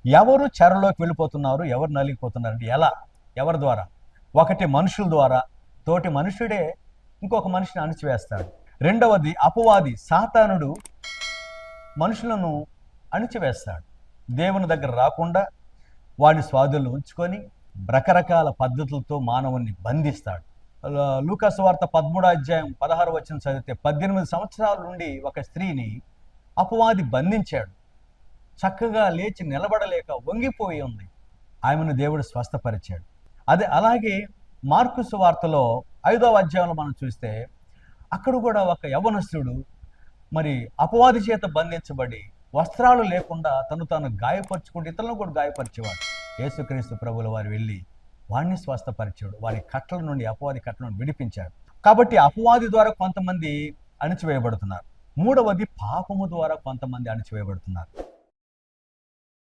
ఎవరు చెరలోకి వెళ్ళిపోతున్నారు, ఎవరు నలిగిపోతున్నారు అంటే ఎలా, ఎవరి ద్వారా? ఒకటి మనుషుల ద్వారా, తోటి మనుషుడే ఇంకొక మనిషిని అణిచివేస్తాడు. రెండవది అపవాది సాతానుడు మనుషులను అణిచివేస్తాడు. దేవుని దగ్గర రాకుండా వాడిని స్వాధీనంలో ఉంచుకొని రకరకాల పద్ధతులతో మానవుని బంధిస్తాడు. లూకాసు వార్త 13 అధ్యాయం 16 చదివితే 18 సంవత్సరాల నుండి ఒక స్త్రీని అపవాది బంధించాడు. చక్కగా లేచి నిలబడలేక వంగిపోయి ఉంది. ఆమెను దేవుడు స్వస్థపరిచాడు. అలాగే మార్కు సువార్తలో 5వ అధ్యాయంలో మనం చూస్తే అక్కడ కూడా ఒక యవనస్తుడు మరి అపవాది చేత బంధించబడి వస్త్రాలు లేకుండా తాను గాయపరుచుకుంటూ ఇతరులను కూడా గాయపరిచేవాడు. యేసుక్రీస్తు ప్రభుల వారు వెళ్ళి వాడిని స్వస్థపరిచాడు. వారి కట్టల నుండి, అపవాది కట్టల నుండి విడిపించాడు. కాబట్టి అపవాది ద్వారా కొంతమంది అణిచివేయబడుతున్నారు. మూడవది పాపము ద్వారా కొంతమంది అణిచివేయబడుతున్నారు.